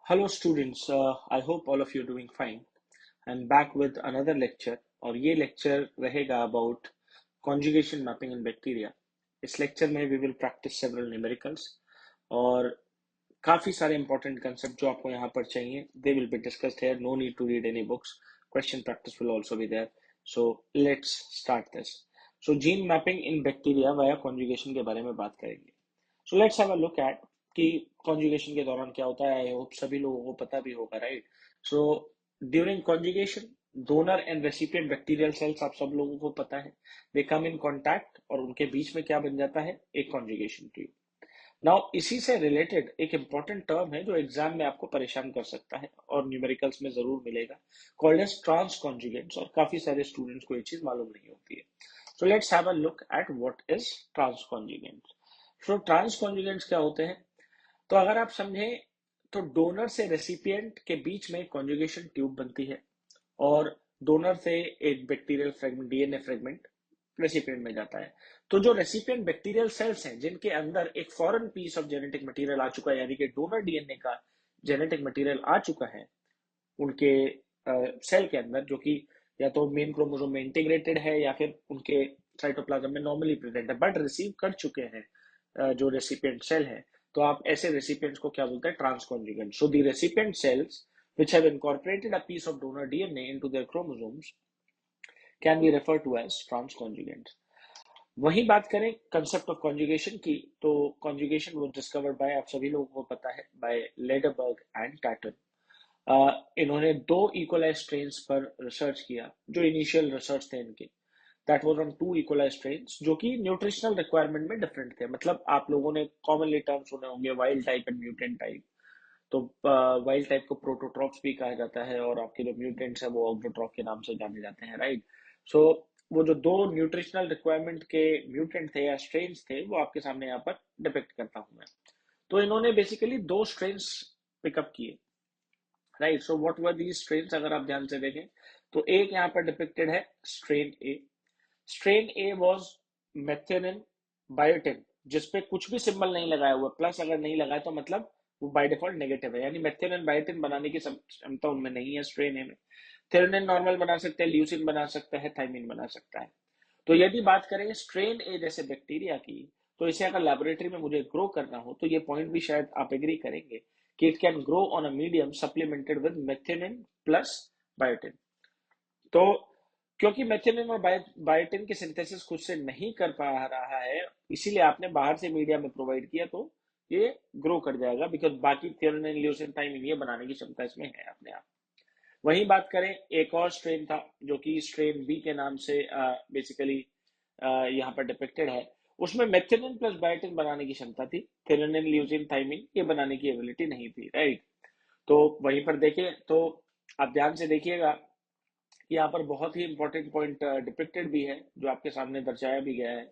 Hello students, I hope all of you are doing fine. I'm back with another lecture और ये lecture रहेगा about conjugation mapping in bacteria. इस lecture में we will practice several numericals और काफी सारे important concept जो आपको यहाँ पर चाहिए they will be discussed here. No need to read any books. Question practice will also be there. So let's start this. So gene mapping in bacteria via conjugation के बारे में बात करेंगे. सो let's have a look eight कि conjugation के दौरान क्या होता है। आई होप सभी लोगों को पता भी होगा, right. So during conjugation donor and recipient bacterial cells आप सब लोगों को पता है, दे कम इन कांटेक्ट और उनके बीच में क्या बन जाता है, एक कॉन्जुगेशन ट्यूब। नाउ इसी से रिलेटेड एक इंपॉर्टेंट टर्म है जो एग्जाम में आपको परेशान कर सकता है और न्यूमेरिकल्स में जरूर मिलेगा, कॉल्ड एज ट्रांस कॉन्जुगेंट्स, और काफी सारे स्टूडेंट्स को ये चीज मालूम नहीं होती है। So let's have a look at what is transconjugants. So transconjugants क्या होते हैं, तो अगर आप समझें तो डोनर से रेसिपिएंट के बीच में कॉन्जुगेशन ट्यूब बनती है और डोनर से एक bacterial fragment, DNA fragment recipient में जाता है। तो जो रेसिपिएंट बैक्टीरियल सेल्स हैं जिनके अंदर एक foreign piece of genetic material आ चुका है, यानी कि डोनर डीएनए का जेनेटिक मटेरियल आ चुका है उनके सेल के अंदर, जो कि या तो मेन क्रोमोसोम में इंटीग्रेटेड है या फिर उनके साइटोप्लाज्म में नॉर्मली प्रेजेंट है, बट रिसीव कर चुके हैं जो रेसिपिएंट सेल है, तो आप ऐसे रेसिपिएंट्स को क्या बोलते हैं, transconjugant. So the recipient cells which have incorporated a piece of donor DNA into their chromosomes can be referred to as transconjugates. वही बात करें कंसेप्ट ऑफ कॉन्जुगेशन की, तो कॉन्जुगेशन वो डिस्कवर्ड बाय, आप सभी लोगों को पता है, बाय लेडरबर्ग एंड टैटन। इन्होंने दो इकोलाई स्ट्रेन्स पर रिसर्च किया, जो इनिशियल रिसर्च थे इनके, that was on two E coli strains जो कि न्यूट्रिशनल रिक्वायरमेंट में डिफरेंट थे। मतलब आप लोगों ने कॉमनली टर्म सुने होंगे, wild type and mutant type. तो वाइल्ड टाइप को प्रोटोट्रॉप्स भी कहा जाता है और आपके जो म्यूटेंट्स है वो ऑक्टोट्रॉप के नाम से जाने जाते हैं, राइट। सो वो जो दो न्यूट्रिशनल रिक्वायरमेंट के म्यूटेंट थे या स्ट्रेन्स थे, वो आपके सामने यहाँ पर डिपिक्ट करता हूं मैं। तो इन्होंने बेसिकली दो स्ट्रेन्स पिकअप किए, right. So what were these strains, अगर आप ध्यान से देखें तो एक यहाँ पर डिपिक्टेड है strain A. Strain A was methionine biotin, जिसपे कुछ भी सिंबल नहीं लगाया हुआ, प्लस अगर नहीं लगाया तो मतलब वो बाय डिफॉल्ट नेगेटिव है, यानी मेथिओनिन बायोटिन बनाने की क्षमता उनमें नहीं है स्ट्रेन ए में। थेरोनिन नॉर्मल बना सकते हैं, ल्यूसिन बना सकता है, थाइमिन बना सकता है। तो यदि बात करें स्ट्रेन ए जैसे बैक्टीरिया की, तो इसे अगर लेबोरेटरी में मुझे ग्रो करना हो तो ये पॉइंट भी शायद आप एग्री करेंगे कि it can grow on a medium supplemented with methionine plus biotin. तो क्योंकि मेथिओनिन और बायोटिन की सिंथेसिस खुद से नहीं कर पा रहा है, इसीलिए आपने बाहर से मीडिया में प्रोवाइड किया, तो ये ग्रो कर जाएगा, बिकॉज बाकी थेरोनिन, ल्यूसिन, थाइमिन ये बनाने की क्षमता इसमें है अपने आप। वहीं बात करें एक और स्ट्रेन था जो कि स्ट्रेन बी के नाम से बेसिकली यहाँ पर डिपिक्टेड है, उसमें मेथिओनिन प्लस बायोटिन बनाने की क्षमता थी, थेरोनिन, ल्यूसिन, थाइमिन ये बनाने की एबिलिटी नहीं थी, राइट। तो वहीं पर देखें तो आप ध्यान से देखिएगा, यहाँ पर बहुत ही इंपॉर्टेंट पॉइंट डिपिक्टेड भी है, जो आपके सामने दर्शाया भी गया है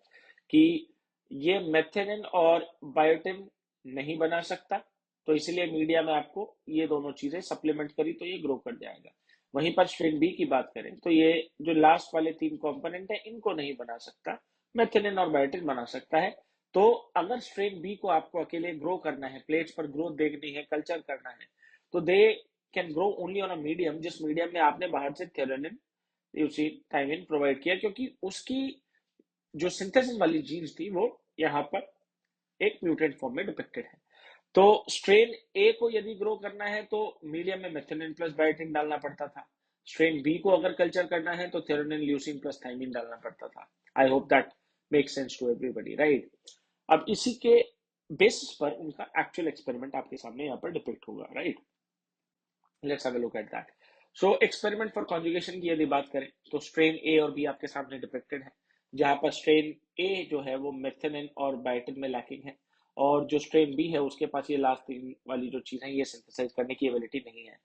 कि ये मेथिओनिन और बायोटिन नहीं बना सकता, तो इसलिए मीडिया में आपको ये दोनों चीजें सप्लीमेंट करी तो ये ग्रो कर जाएगा। वहीं पर स्ट्रेन बी की बात करें तो ये जो लास्ट वाले तीन कंपोनेंट है इनको नहीं बना सकता, मेथिओनिन और बायोटिन बना सकता है। तो अगर स्ट्रेन बी को आपको अकेले ग्रो करना है, प्लेट्स पर ग्रोथ देखनी है, कल्चर करना है, तो they can grow only on a medium, जिस मीडियम में आपने बाहर से थेरोनिन, ल्यूसीन, थाइमिन प्रोवाइड किया, क्योंकि उसकी जो सिंथेसिस वाली जीन्स थी वो यहाँ पर एक म्यूटेंट फॉर्म में डिपिक्टेड है। तो स्ट्रेन ए को यदि ग्रो करना है तो मीडियम में मेथिओनिन प्लस बायोटिन डालना पड़ता था। स्ट्रेन बी को अगर कल्चर करना है तो थेरोनिन, ल्यूसीन प्लस थाइमिन डालना पड़ता था। I hope that make sense to everybody, right. अब इसी के बेसिस पर उनका एक्चुअल एक्सपेरिमेंट आपके सामने यहाँ पर डिपिक्ट होगा, right. Let's have a look at that. So experiment for conjugation की यदि बात करें तो स्ट्रेन ए और बी आपके सामने डिपिक्टेड है, जहां पर स्ट्रेन ए जो है वो मेथिओनिन और बायोटिन में लैकिंग है, और जो स्ट्रेन बी है उसके पास ये लास्ट तीन वाली जो चीज है ये सिंथेसाइज करने की एबिलिटी नहीं है।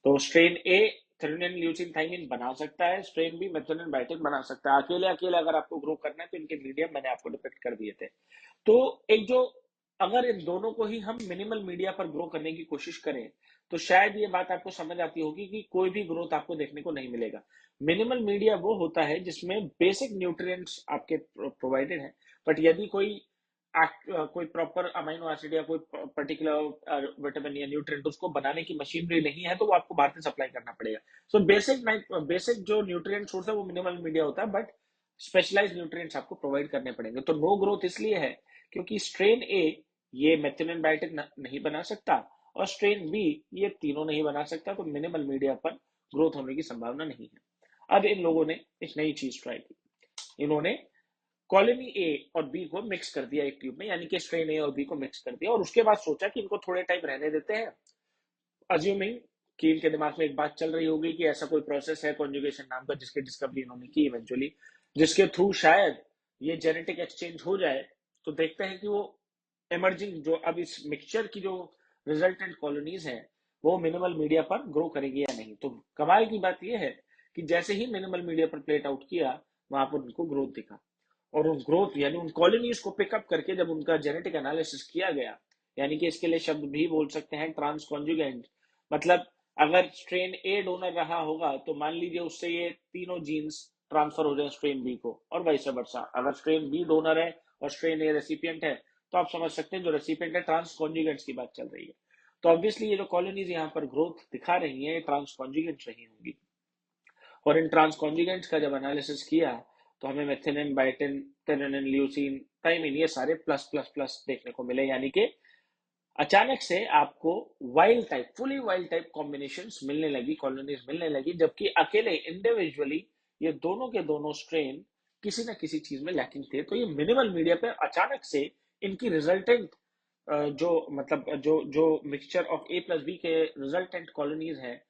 तो स्ट्रेन ए थ्रेनिन, ल्यूसिन, थाइमिन बना सकता है, स्ट्रेन बी मेथिओनिन, बायोटिन बना सकता है। अकेले अकेले अगर आपको ग्रो करना है तो इनके मीडियम मैंने आपको डिपिक्ट कर दिए थे। तो एक जो, अगर इन दोनों को ही हम मिनिमल मीडिया पर ग्रो करने की कोशिश करें तो शायद ये बात आपको समझ आती होगी कि कोई भी ग्रोथ आपको देखने को नहीं मिलेगा। मिनिमल मीडिया वो होता है जिसमें बेसिक न्यूट्रिएंट्स आपके प्रोवाइडेड है, बट यदि कोई कोई प्रॉपर अमाइनो एसिड या कोई पर्टिकुलर विटामिन या न्यूट्रिएंट उसको बनाने की मशीनरी नहीं है, तो वो आपको बाहर से सप्लाई करना पड़ेगा। सो बेसिक जो न्यूट्रिएंट सोर्स है वो मिनिमल मीडिया होता है, बट स्पेशलाइज्ड न्यूट्रिएंट्स आपको प्रोवाइड करने पड़ेंगे। तो नो ग्रोथ इसलिए है क्योंकि स्ट्रेन ए ये मेथिओनिन बायोटिक नहीं बना सकता, और स्ट्रेन बी ये तीनों नहीं बना सकता, तो मिनिमल मीडिया पर ग्रोथ होने की संभावना नहीं है। अब इन लोगों ने एक नई चीज ट्राई की। इन्होंने कॉलोनी ए और बी को मिक्स कर दिया एक ट्यूब में, यानी कि स्ट्रेन ए और बी को मिक्स कर दिया, और उसके बाद सोचा कि इनको थोड़े टाइम रहने देते हैं, अज्यूमिंग कि इनके दिमाग में एक बात चल रही होगी कि ऐसा कोई प्रोसेस है कॉन्जुगेशन नाम का जिसकी डिस्कवरी इन्होंने की इवेंचुअली, जिसके थ्रू शायद ये जेनेटिक एक्सचेंज हो जाए। तो देखते हैं कि वो इमर्जिंग जो अब इस मिक्सचर की जो रिजल्टेंट कॉलोनीज हैं वो मिनिमल मीडिया पर ग्रो करेगी या नहीं। तो कमाल की बात यह है कि जैसे ही मिनिमल मीडिया पर प्लेट आउट किया, वहां पर उनको ग्रोथ दिखा, और उन ग्रोथ यानी उन कॉलोनीज को पिकअप करके जब उनका जेनेटिक एनालिसिस किया गया, यानी कि इसके लिए शब्द भी बोल सकते हैं ट्रांस कॉन्जुगेंट। मतलब अगर स्ट्रेन ए डोनर रहा होगा तो मान लीजिए उससे ये तीनों जीन्स ट्रांसफर हो जाए स्ट्रेन बी को, और वाइस वर्सा। अगर स्ट्रेन बी डोनर है और स्ट्रेन ए रेसिपिएंट है, तो आप समझ सकते हैं जो रेसिपिएंट है ट्रांस कॉन्जुगेंट्स की बात चल रही है। तो ऑब्वियसली ये जो कॉलोनीज यहाँ पर ग्रोथ दिखा रही है, ट्रांस कॉन्जुगेंट्स रही होंगी। और इन ट्रांस कॉन्जुगेंट्स का जब एनालिसिस किया तो हमें मेथिनिन, बाइटिन, टेरेनिन, ल्यूसीन, थाइमिन ये सारे प्लस प्लस प्लस देखने को मिले, यानी कि अचानक से आपको wild type, fully wild type combinations मिलने लगी, कॉलोनीज मिलने लगी, जबकि अकेले इंडिविजुअली ये दोनों के दोनों स्ट्रेन किसी ना किसी चीज में लैकिंग थे। तो ये मिनिमल मीडिया पे अचानक से इनकी रिजल्टेंट जो मतलब जो mixture of A plus B के रिजल्टेंट कॉलोनीज हैं,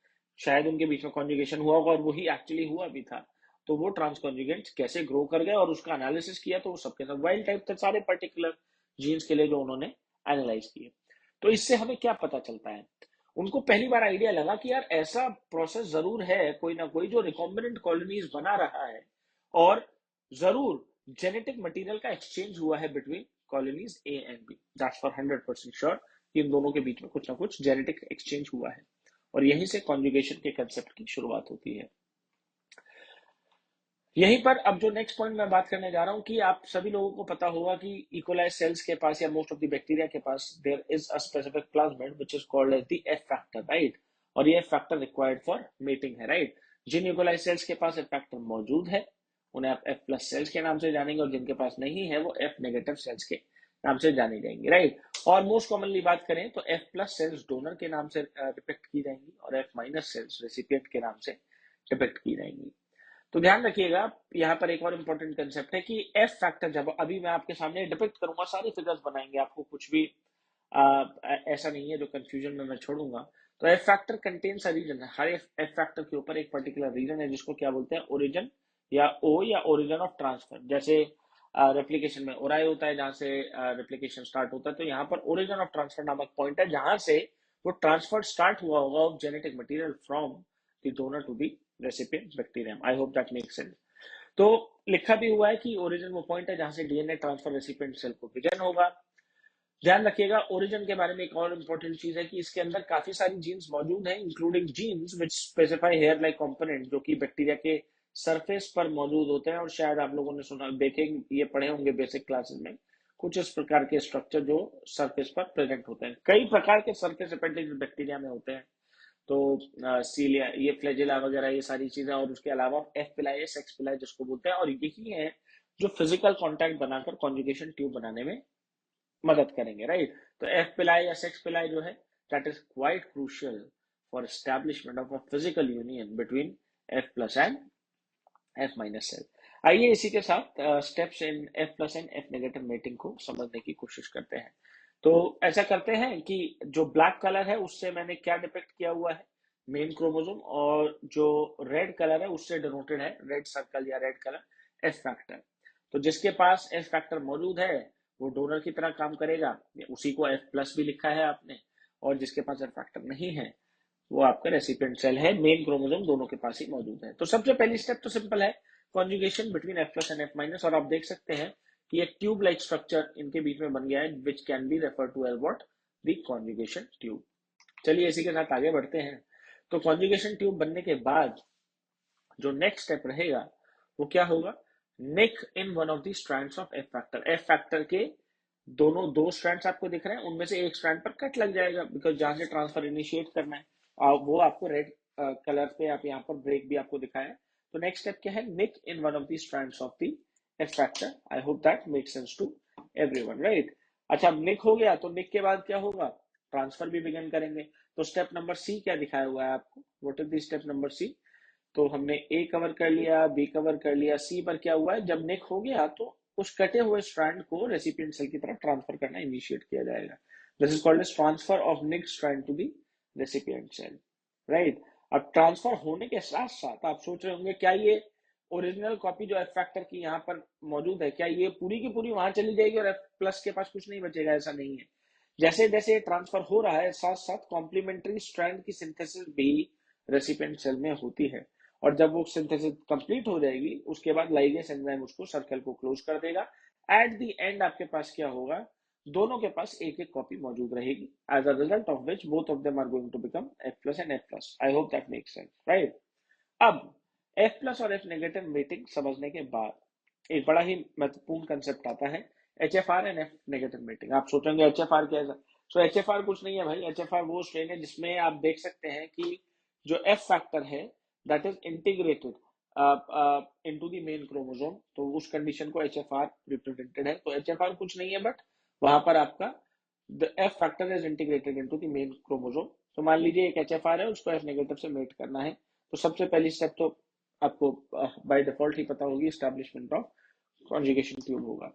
शायद उनके बीच में कॉन्जुगेशन हुआ होगा, और वही एक्चुअली हुआ भी था। तो वो ट्रांस कॉन्जुगेंट्स कैसे ग्रो कर गए, और उसका एनालिसिस किया तो वो सबके सब वाइल्ड टाइप थे, सारे पर्टिकुलर जीन्स के लिए जो उन्होंने एनालाइज किए। तो इससे हमें क्या पता चलता है, उनको पहली बार आइडिया लगा कि यार ऐसा प्रोसेस जरूर है कोई ना कोई जो रिकॉम्बिनेंट कॉलोनीज बना रहा है, और जरूर जेनेटिक मटेरियल का एक्सचेंज हुआ है between colonies A and B. That's for 100% sure कि इन दोनों के बीच में कुछ ना कुछ जेनेटिक एक्सचेंज हुआ है, और यहीं से कॉन्जुगेशन के कंसेप्ट की शुरुआत होती है। यहीं पर अब जो नेक्स्ट पॉइंट मैं बात करने जा रहा हूं कि आप सभी लोगों को पता होगा कि इकोलाई सेल्स के पास या मोस्ट ऑफ द बैक्टीरिया के पास there is a specific plasmid which is called as the F factor, right. और ये F factor required for mating है, राइट। जिन इकोलाई सेल्स के पास एफ फैक्टर मौजूद है उन्हें आप एफ प्लस सेल्स के नाम से जानेंगे, और जिनके पास नहीं है वो एफ नेगेटिव सेल्स के नाम से जानी जाएंगी, राइट। और मोस्ट कॉमनली बात करें तो एफ प्लस सेल्स डोनर के नाम से डिपिक्ट की जाएंगी, और एफ माइनस सेल्स रेसिपिएंट के नाम से डिपिक्ट की जाएंगी। तो ध्यान रखिएगा, यहाँ पर एक और इंपॉर्टेंट कंसेप्ट है कि एफ फैक्टर जब अभी मैं आपके सामने डिपिक्ट करूंगा, सारी फिगर्स बनाएंगे, आपको कुछ भी ऐसा नहीं है जो कंफ्यूजन में मैं छोड़ूंगा। तो F factor contains a region, हर एफ फैक्टर के ऊपर एक पर्टिकुलर रीजन है जिसको क्या बोलते हैं, ओरिजिन या ओ या ओरिजिन ऑफ ट्रांसफर। जैसे रेप्लिकेशन में ओराई होता है जहां से रेप्लिकेशन स्टार्ट होता है, तो यहाँ पर ओरिजिन ऑफ ट्रांसफर नामक पॉइंट है जहां से वो ट्रांसफर स्टार्ट हुआ होगा of genetic material from the donor to the recipient bacterium. I hope that makes sense. तो लिखा भी हुआ है कि ओरिजिन वो पॉइंट है जहां से डीएनए ट्रांसफर रेसिपिएंट सेल को विजन होगा। ध्यान रखिएगा, ओरिजिन के बारे में एक और इंपॉर्टेंट चीज है कि इसके अंदर काफी सारी जीन्स मौजूद हैं, including genes which specify hair like component, जो कि बैक्टीरिया के सरफेस पर मौजूद होते हैं। और शायद आप लोगों ने सुना देखेंगे, ये पढ़े होंगे बेसिक क्लासेस में, कुछ इस प्रकार के स्ट्रक्चर जो सरफेस पर प्रेजेंट होते हैं। कई प्रकार के सरफेस अपेंडेज बैक्टीरिया में होते हैं, तो सीलिया, ये फ्लैजेला वगैरह, ये सारी चीजें, और उसके अलावा एफ पिलाई, सेक्स पिलाई जिसको बोलते हैं, और यही है जो फिजिकल कांटेक्ट बनाकर कॉन्जुगेशन ट्यूब बनाने में मदद करेंगे, राइट। तो एफ पिलाई या सेक्स पिलाई जो है that is quite crucial for establishment of a physical union between F plus and F minus cell. आइए इसी के साथ steps in F plus and F negative mating को समझने की कोशिश करते हैं। तो ऐसा करते हैं कि जो ब्लैक कलर है उससे मैंने क्या डिपेक्ट किया हुआ है, मेन क्रोमोसोम, और जो रेड कलर है उससे डिनोटेड है, रेड सर्कल या रेड कलर, एफ फैक्टर। तो जिसके पास एफ फैक्टर मौजूद है वो डोनर की तरह काम करेगा, उसी को एफ प्लस भी लिखा है आपने। और जिसके पास एफ फैक्टर नहीं है वो आपका रेसिपिएंट सेल है, मेन क्रोमोसोम दोनों के पास ही मौजूद है। तो सबसे पहली स्टेप तो सिंपल है, conjugation between F plus and F minus. और आप देख सकते हैं कि एक ट्यूब लाइक स्ट्रक्चर इनके बीच में बन गया है, which can be refer to as what, the conjugation tube. चलिए इसी के साथ आगे बढ़ते हैं। तो कॉन्जुगेशन ट्यूब बनने के बाद जो नेक्स्ट स्टेप रहेगा वो क्या होगा, nick in one of the strands of F factor, F factor के दोनों दो स्ट्रैंड्स आपको दिख रहे हैं, उनमें से एक स्ट्रैंड पर कट लग जाएगा बिकॉज जहां से ट्रांसफर इनिशिएट करना है वो आपको रेड कलर पे आप यहाँ पर ब्रेक भी आपको दिखाया है। तो नेक्स्ट स्टेप क्या है, nick in one of the strands of the F factor. I hope that make sense to everyone, right. अच्छा, अब निक हो गया तो निक के बाद क्या होगा, ट्रांसफर भी बिगिन करेंगे। तो स्टेप नंबर सी क्या दिखाया हुआ है आपको, what is the step number C. तो हमने ए कवर कर लिया, बी कवर कर लिया, सी पर क्या हुआ है, जब निक हो गया तो उस कटे हुए स्ट्रैंड को रेसिपिएंट सेल की तरफ ट्रांसफर करना इनिशिएट किया जाएगा। This is called as transfer of nick strand to the recipient cell, right. अब ट्रांसफर होने के साथ साथ आप सोच रहे होंगे क्या ये ओरिजिनल कॉपी जो एफ फैक्टर की यहाँ पर मौजूद है, क्या ये पूरी की पूरी वहां चली जाएगी और एफ प्लस के पास कुछ नहीं बचेगा? ऐसा नहीं है। जैसे जैसे ट्रांसफर हो रहा है, साथ साथ कॉम्प्लीमेंट्री स्ट्रैंड की सिंथेसिस भी रेसिपिएंट सेल में होती है। और जब वो सिंथेसिस कंप्लीट हो जाएगी, उसके बाद लाइगेस एंजाइम उसको सर्कल को क्लोज कर देगा। एट द एंड आपके पास क्या होगा, दोनों के पास एक एक कॉपी मौजूद रहेगी, as a result of which both of them are going to become F plus and F plus. I hope that makes sense, right. अब एफ प्लस और एफ नेगेटिव मीटिंग समझने के बाद एक बड़ा ही महत्वपूर्ण कंसेप्ट आता है, H F are and F negative meeting. आप सोचेंगे एच एफ आर क्या है? सो एच एफ आर कुछ नहीं है भाई, एच एफ आर वो स्ट्रेन है जिसमें आप देख सकते हैं कि जो एफ फैक्टर है that is integrated into the main chromosome, तो उस कंडीशन को एच एफ आर रिप्रेजेंटेड है। तो एच एफ आर कुछ नहीं है बट वहां पर आपका the F factor is integrated into the main chromosome. तो मान लीजिए एक एच एफ आर है, उसको एफ नेगेटिव से मेट करना है। तो सबसे पहली स्टेप तो आपको बाय डिफॉल्ट ही पता होगी, एस्टैब्लिशमेंट ऑफ कॉन्जुगेशन ट्यूब होगा।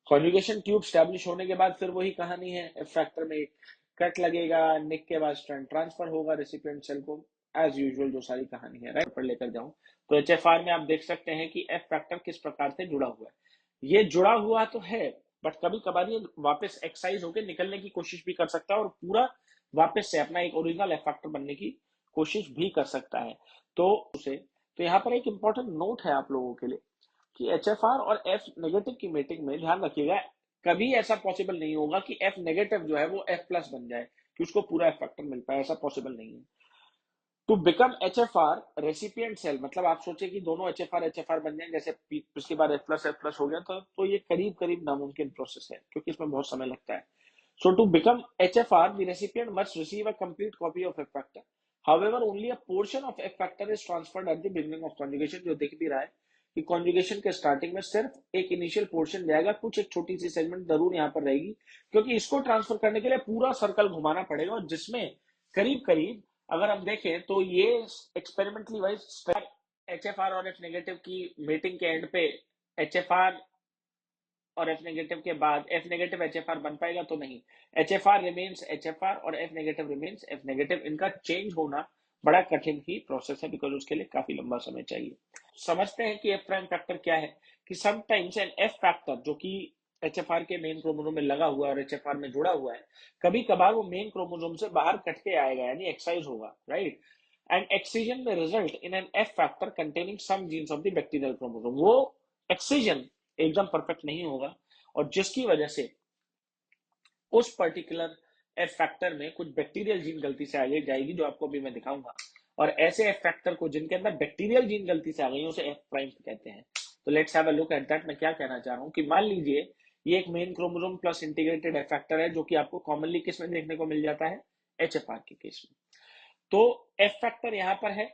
कॉन्जुगेशन ट्यूब स्टैब्लिश होने के बाद फिर वही कहानी है, एफ फैक्टर में एक कट लगेगा, निक के बाद स्ट्रैंड ट्रांसफर होगा रेसिपिएंट सेल को, एज यूजुअल जो सारी कहानी है, राइट। पर लेकर जाऊं तो एचएफआर में आप देख सकते हैं कि एफ फैक्टर किस प्रकार से जुड़ा हुआ है। ये जुड़ा हुआ तो है बट कभी कभार ये वापस एक्साइज होकर निकलने की कोशिश भी कर सकता है और पूरा वापस से अपना एक ओरिजिनल एफ फैक्टर बनने की कोशिश भी कर सकता है। तो उसे तो यहाँ पर एक इंपॉर्टेंट नोट है आप लोगों के लिए कि एच एफ आर और एफ नेगेटिव की मीटिंग में ध्यान रखिएगा, कभी ऐसा पॉसिबल नहीं होगा कि एफ नेगेटिव जो है वो एफ प्लस बन जाए, कि उसको पूरा एफ फैक्टर मिल पाए, ऐसा पॉसिबल नहीं है। To become H F R recipient cell, मतलब आप सोचे कि दोनों एच एफ आर बन जाए, जैसे पिछली बार एफ प्लस हो गया तो ये करीब करीब नामुमकिन प्रोसेस है क्योंकि इसमें बहुत समय लगता है। So to become HFR, the recipient must receive a complete copy of F factor. However, only a portion of F factor is transferred at the beginning of conjugation, जो दिख भी रहा है कि conjugation के स्टार्टिंग में सिर्फ एक इनिशियल पोर्शन जाएगा, कुछ एक छोटी सी सेगमेंट जरूर यहाँ पर रहेगी क्योंकि इसको ट्रांसफर करने के लिए पूरा सर्कल घुमाना पड़ेगा, और जिसमें करीब करीब अगर हम देखें तो ये experimentally wise H F R और एफ नेगेटिव की मीटिंग के एंड पे एच एफ आर और एफ नेगेटिव के बाद F negative H F R बन पाएगा तो नहीं, H F R remains H F R और F negative remains F negative. इनका चेंज होना बड़ा कठिन ही प्रोसेस है बिकॉज उसके लिए काफी लंबा समय चाहिए। समझते हैं कि एफ प्राइम फैक्टर क्या है, कि समटाइम्स एन एफ फैक्टर जो कि एच एफ आर के मेन क्रोमोसोम में लगा हुआ है और एच एफ आर में जुड़ा हुआ है, कभी कभार वो मेन क्रोमोसोम से बाहर कट के आएगा, यानी एक्साइज होगा, राइट। एंड एक्सीजन में result in an F factor containing some genes of the bacterial chromosome. वो एक्सीजन एकदम परफेक्ट नहीं होगा और जिसकी वजह से उस पर्टिकुलर एफ फैक्टर में कुछ बैक्टीरियल जीन गलती से आगे जाएगी, जो आपको अभी मैं दिखाऊंगा। और ऐसे एफ फैक्टर को जिनके अंदर बैक्टीरियल जीन गलती से आ गई उसे एफ प्राइम कहते हैं। तो let's have a look at that. मैं क्या कहना चाह रहा हूं कि मान लीजिए ये एक main chromosome plus integrated F factor है जो कि आपको कॉमनली किस में देखने को मिल जाता है, एच एफ आर के केस में। तो एफ फैक्टर यहाँ पर है,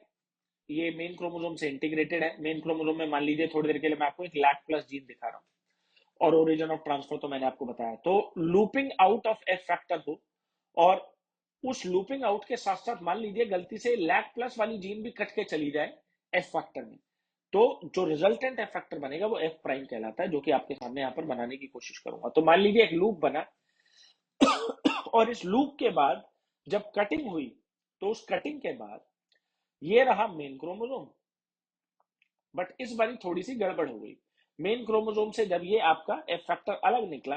ये मेन क्रोमोसोम से इंटीग्रेटेड है। मेन क्रोमोसोम में मान लीजिए थोड़ी देर के लिए मैं आपको एक लैक प्लस जीन दिखा रहा हूं, और ओरिजिन ऑफ ट्रांसफर तो मैंने आपको बताया। तो looping out of F factor हो और उस लूपिंग आउट के साथ साथ मान लीजिए गलती से लैक प्लस वाली जीन भी कट के चली जाए एफ फैक्टर में, तो जो रिजल्टेंट एफ फैक्टर बनेगा वो एफ प्राइम कहलाता है, जो कि आपके सामने यहाँ पर बनाने की कोशिश करूंगा। तो मान लीजिए एक लूप बना और इस लूप के बाद जब कटिंग हुई तो उस कटिंग के बाद ये रहा मेन क्रोमोसोम, बट इस बारी थोड़ी सी गड़बड़ हो गई। मेन क्रोमोसोम से जब ये आपका एफ फैक्टर अलग निकला,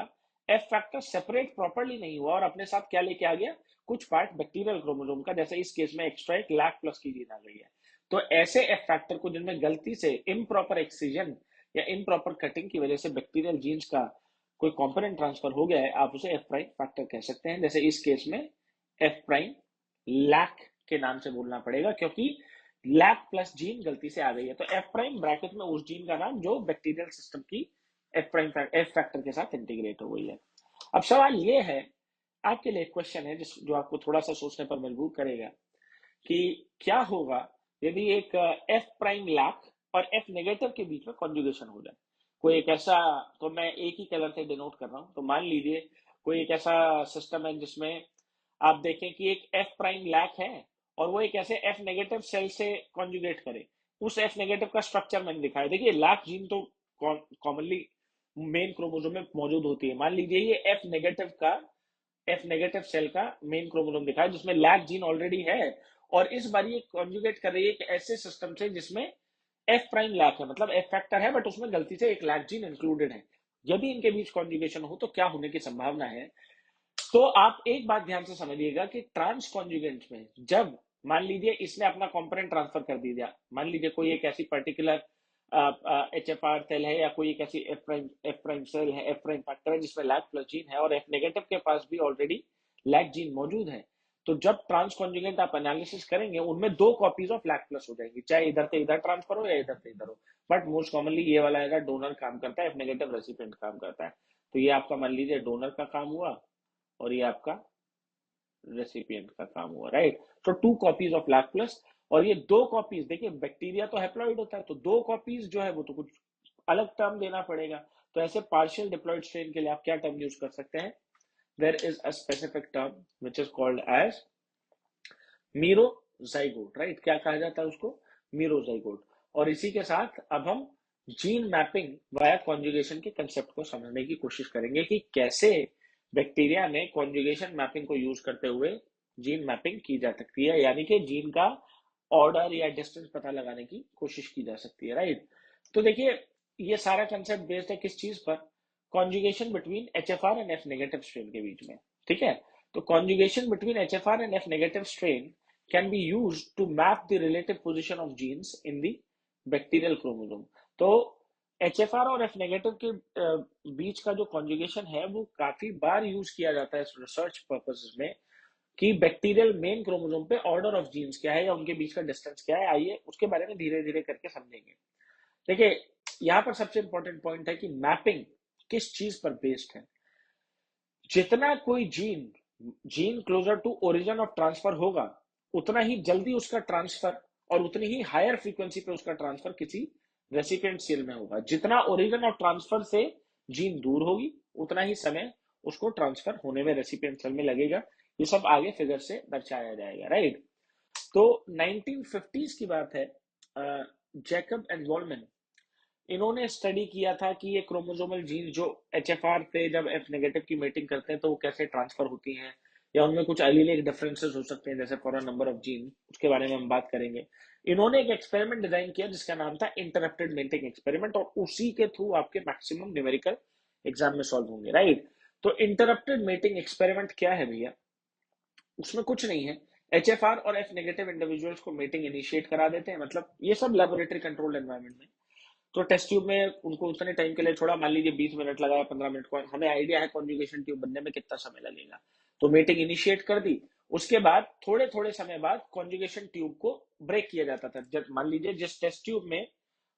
एफ फैक्टर सेपरेट प्रॉपरली नहीं हुआ और अपने साथ क्या लेके आ गया, कुछ पार्ट बैक्टीरियल क्रोमोसोम का, जैसे इस केस में एक्स्ट्रा एक लैक प्लस की जीन आ गई है। तो ऐसे एफ फैक्टर को जिनमें गलती से इम्प्रॉपर एक्सीजन या इम्प्रॉपर कटिंग की वजह से बैक्टीरियल जीन्स का कोई कॉम्पोनेंट ट्रांसफर हो गया है, आप उसे एफ प्राइम फैक्टर कह सकते हैं। जैसे इस केस में एफ प्राइम लैक के नाम से बोलना पड़ेगा क्योंकि लैक प्लस जीन गलती से आ गई है। तो एफ प्राइम ब्रैकेट में उस जीन का नाम जो बैक्टीरियल सिस्टम की एफ फैक्टर के साथ इंटीग्रेट हो गई है। अब सवाल ये है, आपके लिए क्वेश्चन है जिस जो आपको थोड़ा सा सोचने पर मजबूर करेगा कि क्या होगा यदि एक एफ प्राइम लैक और एफ नेगेटिव के बीच में कॉन्जुगेशन हो जाए। कोई एक ऐसा, तो मैं एक ही कलर से डिनोट कर रहा हूं, तो मान लीजिए कोई एक ऐसा सिस्टम है जिसमें आप देखें कि एक एफ प्राइम लैक है और वो एक ऐसे एफ नेगेटिव सेल से कॉन्जुगेट करे। उस एफ नेगेटिव का स्ट्रक्चर मैंने दिखाया। देखिए लैक जीन तो कॉमनली मेन क्रोमोसोम में मौजूद होती है। मान लीजिए ये एफ नेगेटिव सेल का मेन क्रोमोसोम दिखा है जिसमें लैक जीन ऑलरेडी है, और इस बार ये कॉन्जुगेट कर रही है एक ऐसे सिस्टम से जिसमें एफ प्राइम लैक है, मतलब एफ फैक्टर है बट उसमें गलती से एक लैक जीन इंक्लूडेड है। यदि इनके बीच कॉन्जुगेशन हो तो क्या होने की संभावना है? तो आप एक बात ध्यान से समझिएगा कि ट्रांस कॉन्जुगेंट में जब मान लीजिए इसने अपना कंपोनेंट ट्रांसफर कर दिया, मान लीजिए कोई एक ऐसी particular H F R cell है या कोई एक ऐसी एफ प्राइम सेल है, एफ प्राइम फैक्टर है जिसमें लैक प्लस जीन है और एफ नेगेटिव के पास भी ऑलरेडी लैक जीन मौजूद है। तो जब ट्रांस कॉन्जुगेंट आप एनालिसिस करेंगे उनमें दो कॉपीज ऑफ लैक प्लस हो जाएंगी, चाहे इधर से इधर ट्रांसफर हो या इधर से इधर हो। बट मोस्ट कॉमनली ये वाला है डोनर काम करता है, एफ नेगेटिव रेसिपिएंट काम करता है। तो ये आपका मान लीजिए डोनर का काम हुआ और ये आपका रेसिपिएंट का काम हुआ, राइट। तो two copies of lac plus, और ये दो कॉपीज, देखिए बैक्टीरिया तो हैप्लॉइड होता है तो दो कॉपीज जो है वो तो कुछ अलग टर्म देना पड़ेगा। तो ऐसे पार्शियल डिप्लॉइड स्ट्रेन के लिए आप क्या टर्म यूज कर सकते हैं? There is a specific term which is called as merozygote, right. क्या कहा जाता है उसको? मीरोजाइगोट। और इसी के साथ अब हम जीन मैपिंग वाया कॉन्जुगेशन के कंसेप्ट को समझने की कोशिश करेंगे कि कैसे बैक्टीरिया में कॉन्जुगेशन मैपिंग को यूज करते हुए जीन मैपिंग की जा सकती है, यानी कि जीन का ऑर्डर या डिस्टेंस पता लगाने की कोशिश की जा सकती है, राइट। तो देखिए ये सारा कंसेप्ट बेस्ड है किस चीज पर? Conjugation between H F are and F negative strain के बीच में, ठीक है। तो conjugation between H F are and F negative strain can be used to map the relative position of genes in the bacterial chromosome। तो HFR और F negative के बीच का जो कॉन्जुगेशन है वो काफी बार यूज किया जाता है रिसर्च पर्पसेस में कि बैक्टीरियल मेन क्रोमोसोम पे ऑर्डर ऑफ जीन्स क्या है या उनके बीच का डिस्टेंस क्या है। आइए उसके बारे में धीरे धीरे करके समझेंगे। देखिए यहाँ पर सबसे इंपॉर्टेंट पॉइंट है कि मैपिंग किस चीज पर बेस्ड है। जितना कोई gene gene closer to origin of transfer होगा उतना ही जल्दी उसका ट्रांसफर और उतनी ही हायर फ्रीक्वेंसी पे उसका ट्रांसफर किसी रेसिपिएंट सेल में होगा। जितना ओरिजिन ऑफ ट्रांसफर से जीन दूर होगी उतना ही समय उसको ट्रांसफर होने में रेसिपिएंट सेल में लगेगा। ये सब आगे फिगर से दर्शाया जाएगा, राइट। तो 1950s की बात है, जैकब एंड वॉलमैन, इन्होंने स्टडी किया था कि ये क्रोमोसोमल जीन जो एच एफ आर से जब एफ नेगेटिव की मेटिंग करते हैं तो वो कैसे ट्रांसफर होती हैं या उनमें कुछ एलीलिक डिफरेंसेस हो सकते हैं जैसे for a number of gene, उसके बारे में हम बात करेंगे। इन्होंने एक एक्सपेरिमेंट डिजाइन किया जिसका नाम था इंटरप्टेड मेटिंग एक्सपेरिमेंट, और उसी के थ्रू आपके मैक्सिमम न्यूमेरिकल एग्जाम में सॉल्व होंगे, राइट। तो इंटरप्टेड मेटिंग एक्सपेरिमेंट क्या है भैया? उसमें कुछ नहीं है, एच एफ आर और एफ नेगेटिव इंडिविजुअल्स को मेटिंग इनिशिएट करा देते हैं, मतलब ये सब लेबोरेटरी कंट्रोल्ड एनवायरमेंट में। तो टेस्ट ट्यूब में उनको उतने टाइम के लिए छोड़ा, मान लीजिए 20 मिनट लगा या 15 मिनट को, हमें आइडिया है कॉन्जुगेशन ट्यूब बनने में कितना समय लगेगा। तो मीटिंग इनिशिएट कर दी। उसके बाद थोड़े थोड़े समय बाद कॉन्जुगेशन ट्यूब को ब्रेक किया जाता था। जब मान लीजिए जिस टेस्ट ट्यूब में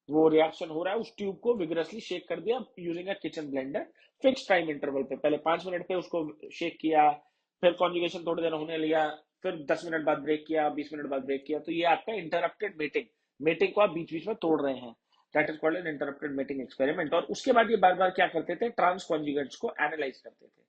वो रिएक्शन हो रहा है उस ट्यूब को विग्रसली शेक कर दिया using a kitchen blender, fix time interval पे। पहले 5 मिनट पे उसको शेक किया, फिर कॉन्जुगेशन थोड़ी देर होने लिया, फिर 10 मिनट बाद ब्रेक किया, 20 मिनट बाद ब्रेक किया। तो ये आपका इंटरप्टेड मीटिंग, मीटिंग को आप बीच बीच में तोड़ रहे हैं, that is called an interrupted meeting experiment. और उसके बाद ये बार बार क्या करते थे, ट्रांस कॉन्जुगेंट्स को एनालाइज करते थे,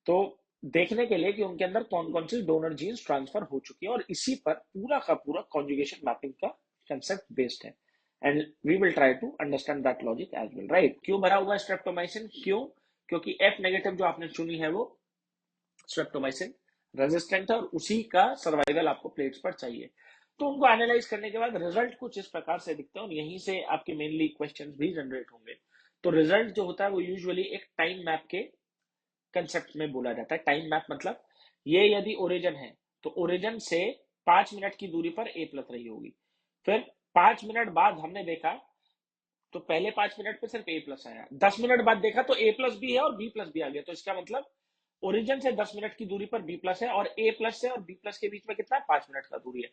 तो देखने के लिए कि उनके अंदर कौन कौन सी डोनर जीन्स ट्रांसफर हो चुकी है। और इसी पर पूरा का पूरा कॉन्जुगेशन मैपिंग का कंसेप्ट बेस्ड है, and we will try to understand that logic as well, right. क्यों भरा हुआ है स्ट्रेप्टोमाइसिन? क्यों? क्योंकि एफ नेगेटिव जो आपने चुनी है वो स्ट्रेप्टोमाइसिन रेजिस्टेंट है और उसी का सर्वाइवल आपको प्लेट्स पर चाहिए। तो उनको एनालाइज करने के बाद रिजल्ट कुछ इस प्रकार से दिखते हैं और यहीं से आपके मेनली क्वेश्चंस भी जनरेट होंगे। तो रिजल्ट जो होता है वो यूजुअली एक टाइम मैप के कंसेप्ट में बोला जाता है। टाइम मैप मतलब ये यदि ओरिजिन है तो ओरिजिन से 5 मिनट की दूरी पर ए प्लस रही होगी, फिर 5 मिनट बाद हमने देखा तो पहले 5 मिनट पे सिर्फ ए प्लस आया, 10 मिनट बाद देखा तो ए प्लस भी है और बी प्लस भी आ गया। तो इसका मतलब ओरिजिन से 10 मिनट की दूरी पर बी प्लस है और ए प्लस से और बी प्लस के बीच में कितना है, 5 मिनट का दूरी है।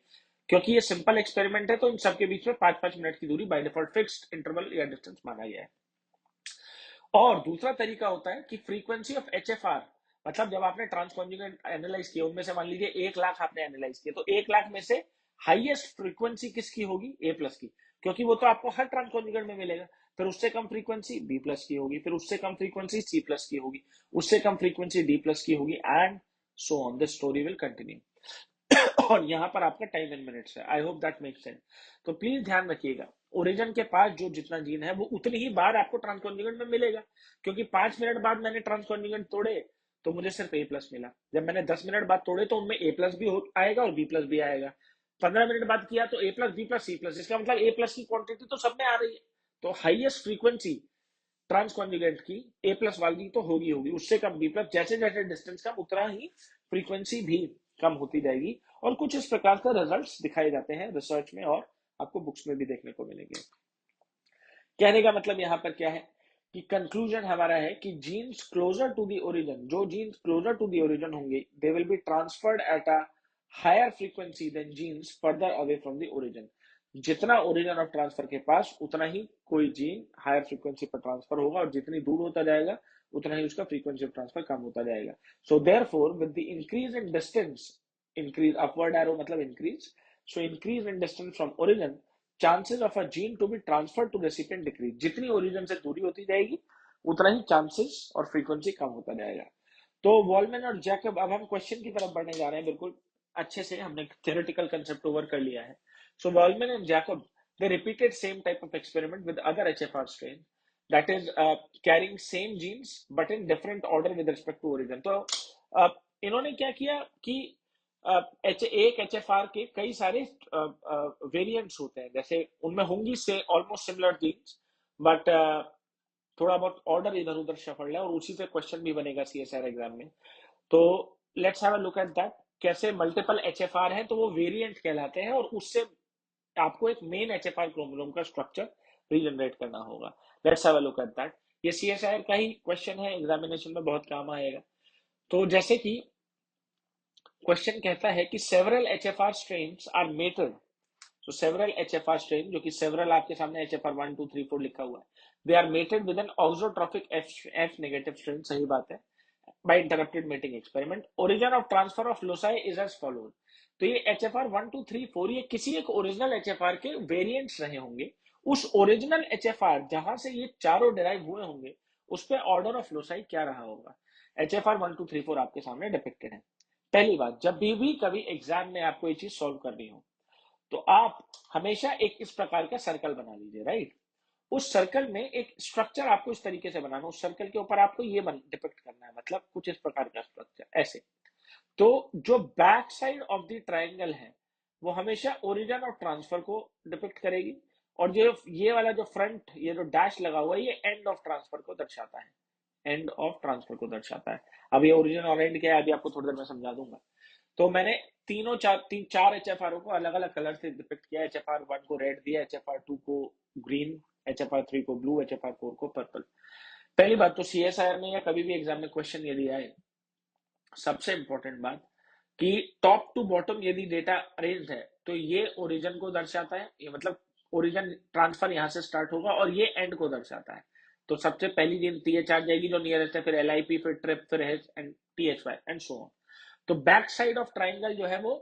क्योंकि ये सिंपल एक्सपेरिमेंट है तो इन सबके बीच में 5-5 मिनट की दूरी बाय डिफॉल्ट फिक्स्ड इंटरवल या डिस्टेंस माना गया है। और दूसरा तरीका होता है कि फ्रीक्वेंसी ऑफ एचएफआर, मतलब जब आपने ट्रांसकॉन्जुगेंट एनालाइज किया, उनमें से मान लीजिए 1 लाख आपने एनालाइज किया, तो 1 लाख में से हाईएस्ट फ्रीक्वेंसी किसकी होगी? ए प्लस की, क्योंकि वो तो आपको हर ट्रांसकॉन्जुगेंट में मिलेगा। फिर उससे कम फ्रीक्वेंसी बी प्लस की होगी, फिर उससे कम फ्रीक्वेंसी सी प्लस की होगी, उससे कम फ्रीक्वेंसी डी प्लस की होगी, and so on, the story will continue. और यहाँ पर आपका टाइम इन मिनट्स है। आई होप दैट मेक्स सेंस। तो प्लीज ध्यान रखिएगा, ओरिजिन के पास जो जितना जीन है वो उतनी ही बार आपको ट्रांसकॉन्जुगेंट में मिलेगा, क्योंकि 5 मिनट बाद मैंने ट्रांसकॉन्जुगेंट तोड़े तो मुझे सिर्फ ए प्लस मिला। जब मैंने 10 मिनट बाद तोड़े तो उनमें ए प्लस भी आएगा और बी प्लस भी आएगा। 15 मिनट बाद किया तो A plus B plus C plus, इसका मतलब ए प्लस की क्वांटिटी तो सब में आ रही है। तो हाईएस्ट फ्रीक्वेंसी ट्रांसकॉन्जुगेंट की ए प्लस वाली तो होगी होगी, उससे कम बी प्लस, जैसे जैसे डिस्टेंस कम उतना ही फ्रीक्वेंसी भी कम होती जाएगी। और कुछ इस प्रकार का रिजल्ट्स दिखाए जाते हैं रिसर्च में, और आपको बुक्स में भी देखने को मिलेंगे। कहने का मतलब यहाँ पर क्या है कि कंक्लूजन हमारा है कि genes closer to the origin, जो genes closer to the origin होंगे, they will be transferred at a higher frequency than genes further away from the origin. जितना ओरिजिन ऑफ ट्रांसफर के पास, उतना ही कोई जीन हायर फ्रीक्वेंसी पर transfer होगा, और जितनी दूर होता जाएगा उतना ही उसका फ्रीक्वेंसी ऑफ ट्रांसफर कम होता जाएगा। So therefore with the increase in distance, increase upward arrow मतलब increase, so increase in distance from origin, chances of a gene to be transfer to recipient decrease. जितनी ओरिजिन से दूरी होती जाएगी उतना ही चांसेस और फ्रीक्वेंसी कम होता जाएगा। तो वॉलमैन और जैकब, अब हम क्वेश्चन की तरफ बढ़ने जा रहे हैं। बिल्कुल अच्छे से हमने थ्योरेटिकल कंसेप्ट ओवर कर लिया है। So Wollman and Jacob, they repeated same type of experiment with other HFR strain, that is carrying same genes but in different order with respect to origin. तो uh, इन्होंने क्या किया कि एक HFR के कई सारे वेरिएंट्स होते हैं, जैसे उनमें होंगी से ऑलमोस्ट सिमिलर जीन्स, बट थोड़ा बहुत ऑर्डर इधर उधर शफल है, और उसी से क्वेश्चन भी बनेगा CSIR एग्जाम में। तो let's have a look at that. कैसे मल्टीपल HFR है तो वो वेरिएंट कहलाते हैं, और उससे आपको एक मेन HFR क्रोमोसोम का स्ट्रक्चर रीजनरेट करना होगा। Let's have a look at that. ये CSIR का ही क्वेश्चन है, एग्जामिनेशन में बहुत काम आएगा। तो जैसे कि क्वेश्चन कहता है कि several HFR strains are mated, तो सेवरल HFR स्ट्रेन, जो कि सेवरल आपके सामने HFR 1 2 3 4 लिखा हुआ है, they are mated with an auxotrophic F negative strain, सही बात है, by interrupted mating experiment. Origin of transfer of loci is as follows. तो ये HFR 1 2 3 4 ये किसी एक ओरिजिनल HFR के वेरिएंट्स रहे होंगे। उस ओरिजिनल HFR जहां से ये चारों डिराइव हुए होंगे, उस पे ऑर्डर ऑफ लोसाई क्या रहा होगा? HFR 1 2 3 4 आपके सामने डिपिक्टेड है। पहली बात, जब भी कभी एग्जाम में आपको ये चीज सॉल्व करनी हो, तो आप हमेशा एक इस प्रकार का सर्कल बना लीजिए, राइट? उस सर्कल में एक स्ट्रक्चर आपको इस तरीके से बनाना, उस सर्कल के ऊपर आपको ये डिपिक्ट करना है, मतलब कुछ इस प्रकार का स्ट्रक्चर ऐसे। तो जो back side of the triangle है वो हमेशा ओरिजिन ऑफ ट्रांसफर को डिपिक्ट करेगी, और जो ये वाला जो फ्रंट, ये जो डैश लगा हुआ है, ये एंड ऑफ ट्रांसफर को दर्शाता है, एंड ऑफ ट्रांसफर को दर्शाता है। अब ये ओरिजिन और एंड क्या है अभी आपको थोड़ी देर में समझा दूंगा। तो मैंने चार HFR को अलग अलग कलर से डिपिक्ट किया। HFR 1 को रेड दिया, HFR 2 को ग्रीन, HFR 3 को ब्लू, HFR 4 को पर्पल। पहली बात तो CSIR में या कभी भी एग्जाम में क्वेश्चन यदि आए, सबसे इंपॉर्टेंट बात कि टॉप टू बॉटम यदि डेटा अरेंज है तो ये ओरिजिन को दर्शाता है, ये मतलब ओरिजिन ट्रांसफर यहां से स्टार्ट होगा और ये एंड को दर्शाता है। तो सबसे पहली दिन TH आ जाएगी जो नियरेस्ट है, फिर LIP, फिर ट्रिप, फिर H and THY and so on. तो बैक साइड ऑफ ट्राइंगल जो है वो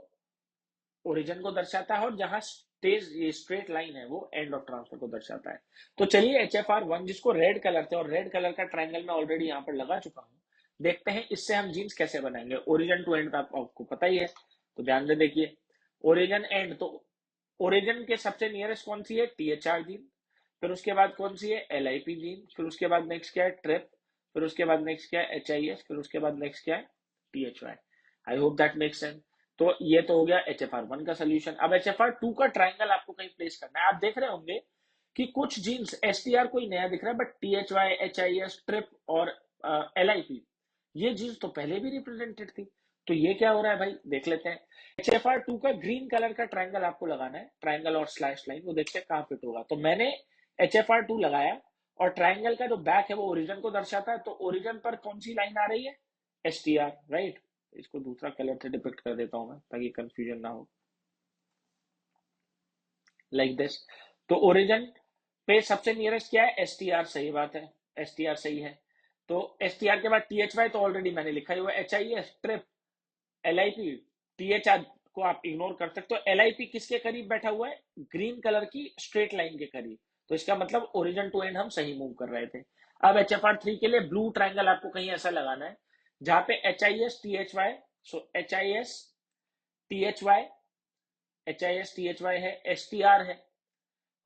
ओरिजिन को दर्शाता है, और जहां स्टेज ये स्ट्रेट लाइन है वो एंड ऑफ ट्रांसफर को दर्शाता है। तो चलिए HFR 1 जिसको रेड कलर थे, और रेड कलर का ट्राइंगल मैं ऑलरेडी यहाँ पर लगा चुका हूँ, देखते हैं इससे हम जीन्स कैसे बनाएंगे। ओरिजिन टू एंड आपको पता ही है, तो ध्यान से देखिए। ओरिजिन एंड, तो ओरिजिन के सबसे नियरेस्ट कौन सी है? THR gene. फिर उसके बाद कौन सी है? LIP gene. फिर उसके बाद नेक्स्ट क्या है? ट्रिप। फिर उसके बाद नेक्स्ट क्या है? HIS। फिर उसके बाद नेक्स्ट क्या है? THY। I hope that makes sense. तो ये तो हो गया HFR 1 का सोल्यूशन। अब HFR 2 का ट्राइंगल आपको कहीं प्लेस करना है। आप देख रहे होंगे कि कुछ जीन्स STR कोई नया दिख रहा है, बट THY, HIS, ट्रिप और LIP ये जीन्स तो पहले भी रिप्रेजेंटेड थी। तो ये क्या हो रहा है भाई, देख लेते हैं। HFR 2 का ग्रीन कलर का ट्राइंगल आपको लगाना है, ट्राइंगल और स्लैश लाइन, वो देखते हैं कहाँ फिट होगा। तो मैंने HFR 2 लगाया, और ट्राइंगल का जो बैक है वो ओरिजिन को दर्शाता है, तो ओरिजिन पर कौन सी लाइन आ रही है? STR, right. इसको दूसरा कलर से डिपिक्ट कर देता हूं मैं ताकि कंफ्यूजन ना हो, लाइक दिस। तो ओरिजिन पे सबसे नियरेस्ट क्या है? STR, सही बात है। STR सही है। तो STR के बाद THY तो ऑलरेडी मैंने लिखा ही हुआ है, HIS ट्रिप, LIP, THR को आप इग्नोर कर सकते हो। LIP किसके करीब बैठा हुआ है? ग्रीन कलर की स्ट्रेट लाइन के करीब, तो इसका मतलब ओरिजिन टू एंड हम सही मूव कर रहे थे। अब HFR3 के लिए ब्लू ट्राइंगल आपको कहीं ऐसा लगाना है जहां पे HIS THY, सो HIS THY, HIS THY है, STR है,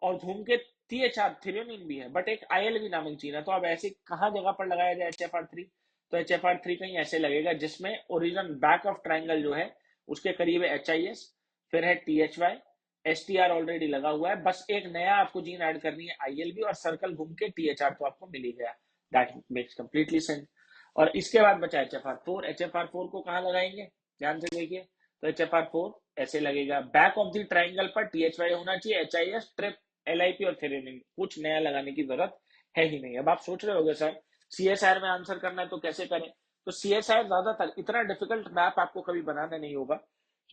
और घूम के THR थ्रियोनिन भी है, बट एक ILV नामक जीन है। तो अब ऐसे कहाँ जगह पर लगाया जाए HFR3? तो HFR3 कहीं ऐसे लगेगा जिसमें ओरिजिन बैक ऑफ ट्राइंगल जो है उसके करीब है HIS, फिर है THY, STR ऑलरेडी लगा हुआ है, बस एक नया आपको जीन ऐड करनी है ILV, और सर्कल घूम के THR तो आपको मिल ही गया। That makes completely sense. और इसके बाद बचा HFR4। HFR4 को कहाँ लगाएंगे? ध्यान से देखिए। तो HFR4 ऐसे लगेगा, बैक ऑफ द ट्राइंगल पर THY होना चाहिए, HIS ट्रिप, LIP और थ्रेनिन, कुछ नया लगाने की जरूरत है ही नहीं। अब आप सोच रहे होगे सर CSIR में आंसर करना है तो कैसे करें? तो CSIR ज्यादातर इतना डिफिकल्ट मैप आपको कभी बनाना नहीं होगा,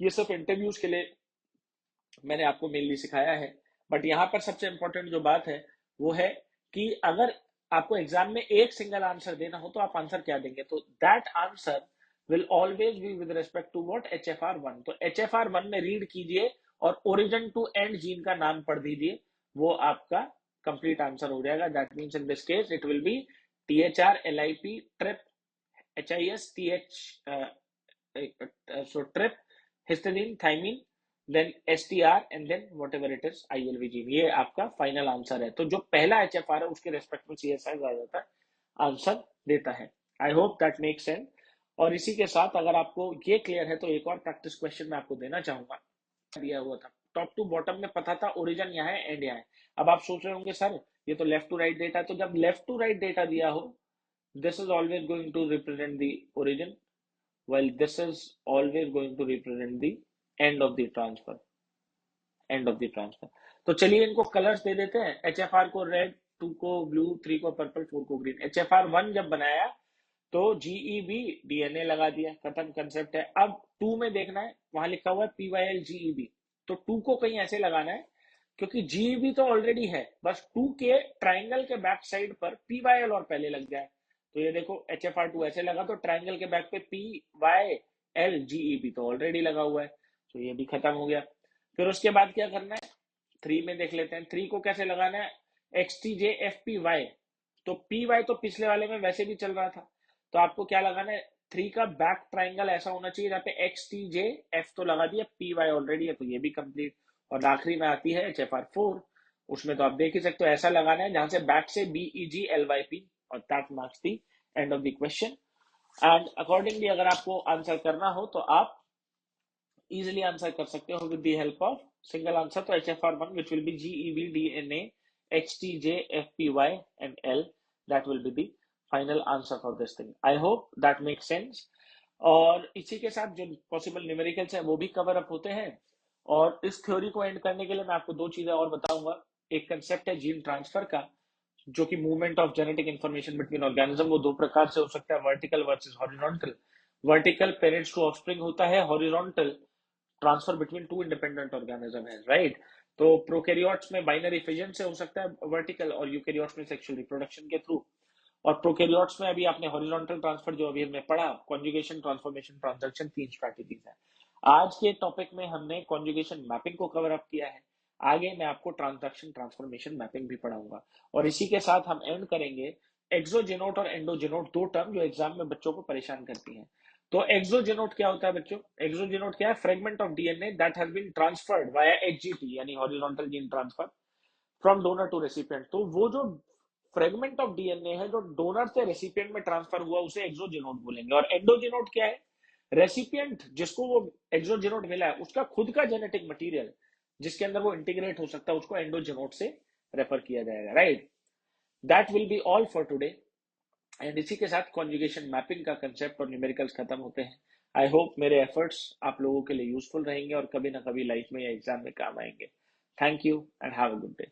ये सब इंटरव्यूज के लिए मैंने आपको मेनली सिखाया है। बट यहाँ पर सबसे इंपॉर्टेंट जो बात है वो है कि अगर आपको एग्जाम में एक सिंगल आंसर देना हो तो आप आंसर क्या देंगे? तो that answer will always be with respect to what? HFR1। तो HFR1 में रीड कीजिए और ओरिजिन टू एंड जीन का नाम पढ़ दीजिए, वो आपका कंप्लीट आंसर हो जाएगा। That means in this case it will be THR, LIP, trip, HIS, so trip, histidine, thymine, then STR, and then whatever it is ILV gene। ये आपका फाइनल आंसर है। तो जो पहला HFR है उसके रेस्पेक्ट में CSI ज्यादातर आंसर देता है। आई होप दैट मेक सेंस। और इसी के साथ अगर आपको ये क्लियर है तो एक और प्रैक्टिस क्वेश्चन मैं आपको देना चाहूंगा। दिया हुआ था टॉप टू बॉटम में, पता था ओरिजिन यहाँ है एंड यहाँ है। अब आप सोच रहे होंगे सर ये तो लेफ्ट टू राइट डेटा, तो जब लेफ्ट टू राइट डेटा दिया हो this is always going to represent the origin, while this is always going to represent the end of the transfer, end of the transfer। तो चलिए इनको colours दे देते हैं। HFR को रेड, 2 को blue, 3 को पर्पल, 4 को ग्रीन। HFR1 जब बनाया तो GEB DNA लगा दिया, खत्म कंसेप्ट है। अब 2 में देखना है, वहां लिखा हुआ है PYL GEB, तो 2 को कहीं ऐसे लगाना है क्योंकि GEB तो ऑलरेडी है, बस 2 के ट्राइंगल के बैक साइड पर PYL और पहले लग जाए। तो ये देखो HFR2 ऐसे लगा तो ट्राइंगल के बैक पे PYL GEB तो ऑलरेडी लगा हुआ है, तो ये भी खत्म हो गया। फिर उसके बाद क्या करना है? 3 में देख लेते हैं। 3 को कैसे लगाना है? XTJFPY, तो PY तो पिछले वाले में वैसे भी चल रहा था, तो आपको क्या लगाना है? 3 का बैक ट्राइंगल ऐसा होना चाहिए जहाँ पे XTJF तो लगा दिया, PY ऑलरेडी है तो ये भी कंप्लीट। और आखिरी में आती है HFR4, उसमें तो आप देख ही सकते हो ऐसा लगाना है जहां से बैक से BEGLYP, और that marks the end of the question. And accordingly अगर आपको आंसर करना हो तो आप easily आंसर कर सकते हो with the help of single answer. तो HFR1 which will be GEB DNA XTJFPY and L, that will be the final answer for this thing। I hope that makes sense। और इसी के साथ जो possible numericals है वो भी cover up होते हैं। और इस थ्योरी को एंड करने के लिए मैं आपको दो चीजें और बताऊंगा। एक कंसेप्ट है जीन ट्रांसफर का, जो कि movement of genetic information between organism, वो दो प्रकार से हो सकता है, vertical versus horizontal. Vertical parents to offspring होता है, horizontal transfer between two independent organism है, राइट। तो प्रोकैरियोट्स में बाइनरी फिजन से हो सकता है वर्टिकल, और यूकैरियोट्स में सेक्सुअल रिप्रोडक्शन के थ्रू। और प्रोकैरियोट्स में अभी आपने हॉरिजॉन्टल ट्रांसफर जो अभी हमने पढ़ा, कॉन्जुगेशन, ट्रांसफॉर्मेशन, ट्रांजैक्शन, 3 स्ट्रैटेजीज है। आज के टॉपिक में हमने कॉन्जुगेशन मैपिंग को कवर अप किया है। आगे मैं आपको ट्रांजैक्शन, ट्रांसफॉर्मेशन, मैपिंग भी पढ़ाऊंगा। और इसी के साथ हम एंड करेंगे एक्सोजेनोट और एंडोजेनोट, दो टर्म जो एग्जाम में बच्चों को परेशान करती हैं। तो एक्सोजेनोट क्या होता है बच्चों? एक्सोजेनोट क्या है? Fragment of DNA that has been transferred via HGT, यानी horizontal gene transfer, from donor to recipient. तो वो जो फ्रेगमेंट ऑफ डीएनए है जो डोनर से रेसिपिएंट में ट्रांसफर हुआ उसे एक्सोजेनोट बोलेंगे। और एंडोजेनोट क्या है? रेसिपिएंट जिसको वो एक्सोजेनोट मिला है उसका खुद का जेनेटिक मटेरियल जिसके अंदर वो इंटीग्रेट हो सकता है, उसको एंडोजेनोट से रेफर किया जाएगा, right. That will be all for today. And इसी के साथ कॉन्जुगेशन मैपिंग का कंसेप्ट और न्यूमेरिकल्स खत्म होते हैं। आई होप मेरे एफर्ट्स आप लोगों के लिए यूजफुल रहेंगे और कभी ना कभी लाइफ में या एग्जाम में काम आएंगे। Thank you and have a good day.